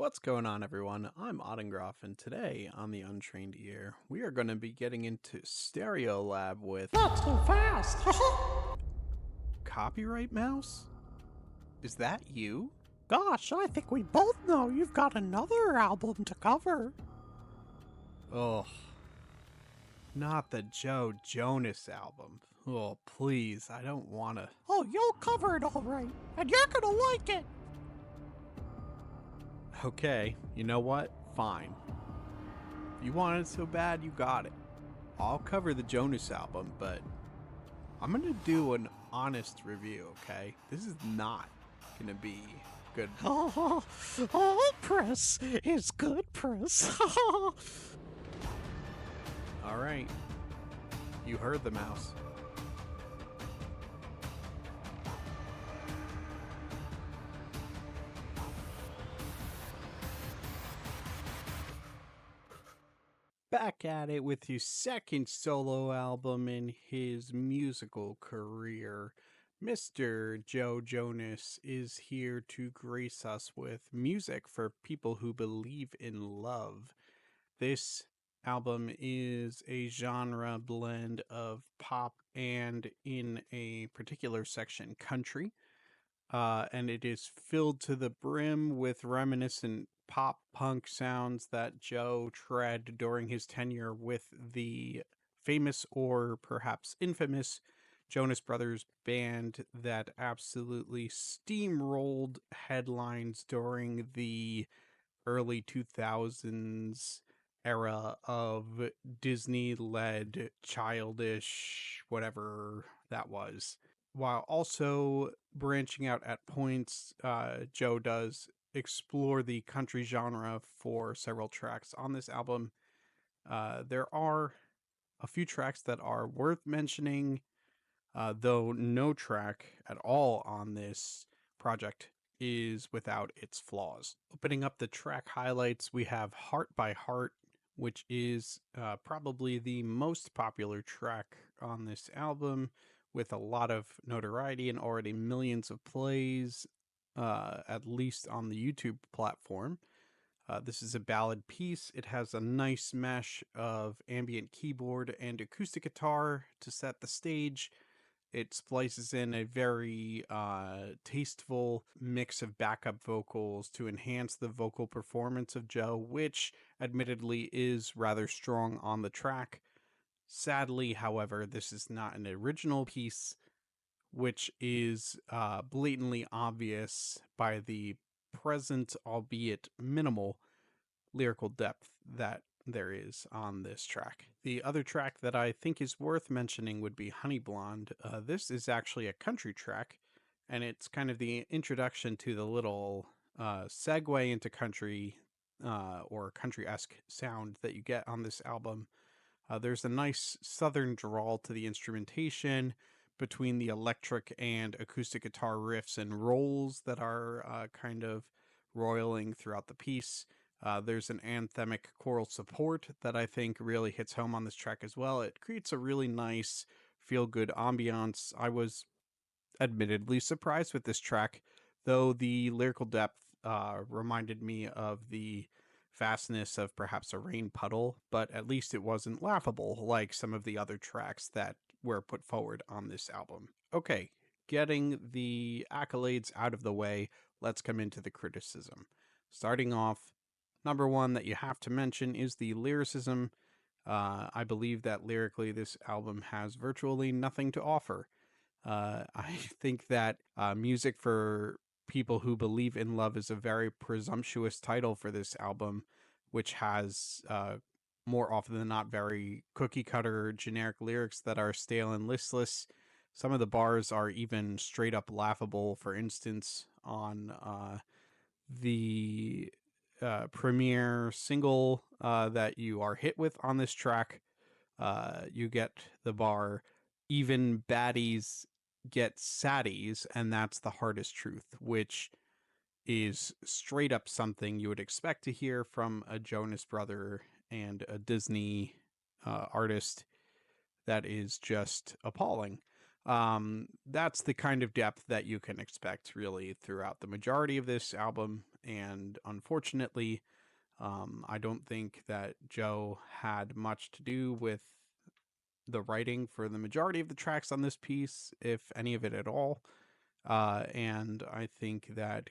What's going on, everyone? I'm Ottengroff, and today on the Untrained Ear, we are going to be getting into Stereo Lab with Not so fast. Copyright Mouse? Is that you? Gosh, I think we both know you've got another album to cover. Oh, not the Jonas album. Oh, please, I don't want to. Oh, you'll cover it all right, and you're gonna like it. Okay, you know what? Fine. You want it so bad, you got it. I'll cover the Jonas album, but I'm going to do an honest review, okay? This is not going to be good. Oh, all press is good press. All right. You heard the mouse. Back at it with his second solo album in his musical career. Mr. Joe Jonas is here to grace us with music for people who believe in love. This album is a genre blend of pop and, in a particular section, country. And it is filled to the brim with reminiscent pop punk sounds that Joe tread during his tenure with the famous or perhaps infamous Jonas Brothers band that absolutely steamrolled headlines during the early 2000s era of Disney led childish whatever that was, while also branching out at points. Joe does explore the country genre for several tracks on this album. There are a few tracks that are worth mentioning, though no track at all on this project is without its flaws. Opening up the track highlights, we have Heart by Heart, which is probably the most popular track on this album, with a lot of notoriety and already millions of plays, at least on the YouTube platform. This is a ballad piece. It has a nice mesh of ambient keyboard and acoustic guitar to set the stage. It splices in a very tasteful mix of backup vocals to enhance the vocal performance of Joe, which admittedly is rather strong on the track. Sadly, however, this is not an original piece, which is blatantly obvious by the present, albeit minimal, lyrical depth that there is on this track. The other track that I think is worth mentioning would be Honey Blonde. This is actually a country track, and it's kind of the introduction to the little segue into country or country-esque sound that you get on this album. There's a nice southern drawl to the instrumentation between the electric and acoustic guitar riffs and rolls that are kind of roiling throughout the piece. There's an anthemic choral support that I think really hits home on this track as well. It creates a really nice, feel-good ambiance. I was admittedly surprised with this track, though the lyrical depth reminded me of the fastness of perhaps a rain puddle, but at least it wasn't laughable like some of the other tracks that were put forward on this album. Okay, getting the accolades out of the way, let's come into the criticism. Starting off, number one that you have to mention is the lyricism. I believe that lyrically this album has virtually nothing to offer. I think that music for people who believe in love is a very presumptuous title for this album, which has more often than not very cookie cutter generic lyrics that are stale and listless. Some of the bars are even straight up laughable. For instance, on the premiere single that you are hit with on this track, you get the bar, even baddies get saddies, and that's the hardest truth, which is straight up something you would expect to hear from a Jonas brother and a Disney artist. That is just appalling. That's the kind of depth that you can expect really throughout the majority of this album. And unfortunately, I don't think that Joe had much to do with the writing for the majority of the tracks on this piece, if any of it at all. And I think that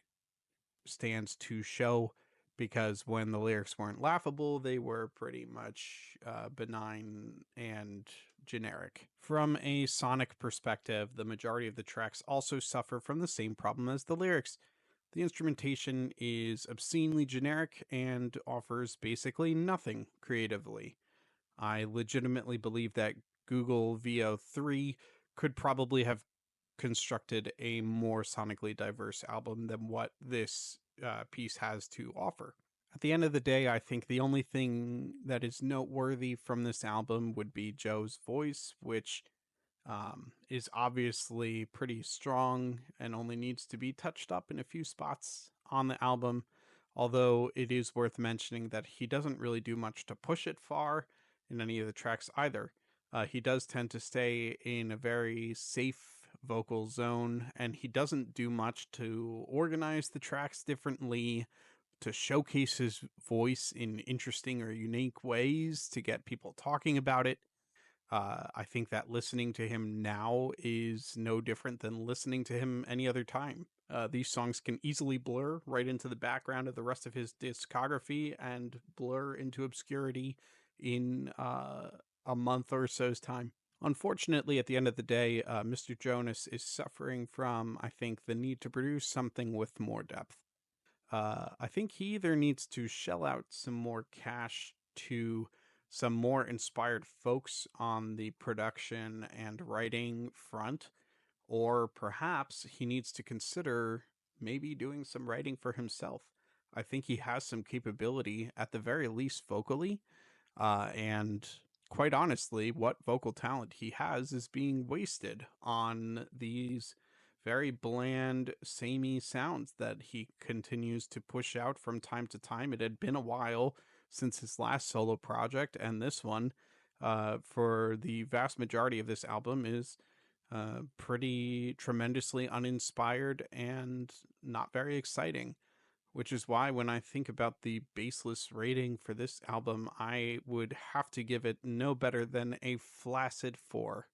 stands to show because when the lyrics weren't laughable, they were pretty much benign and generic. From a sonic perspective, the majority of the tracks also suffer from the same problem as the lyrics. The instrumentation is obscenely generic and offers basically nothing creatively. I legitimately believe that Google VO3 could probably have constructed a more sonically diverse album than what this piece has to offer. At the end of the day, I think the only thing that is noteworthy from this album would be Joe's voice, which is obviously pretty strong and only needs to be touched up in a few spots on the album. Although it is worth mentioning that he doesn't really do much to push it far in any of the tracks either. He does tend to stay in a very safe vocal zone, and he doesn't do much to organize the tracks differently, to showcase his voice in interesting or unique ways, to get people talking about it. I think that listening to him now is no different than listening to him any other time. These songs can easily blur right into the background of the rest of his discography and blur into obscurity in a month or so's time. Unfortunately, at the end of the day, Mr. Jonas is suffering from, I think, the need to produce something with more depth. I think he either needs to shell out some more cash to some more inspired folks on the production and writing front, or perhaps he needs to consider maybe doing some writing for himself. I think he has some capability, at the very least vocally, and quite honestly, what vocal talent he has is being wasted on these very bland, samey sounds that he continues to push out from time to time. It had been a while since his last solo project, and this one, for the vast majority of this album, is pretty tremendously uninspired and not very exciting, which is why when I think about the baseless rating for this album, I would have to give it no better than a flaccid 4.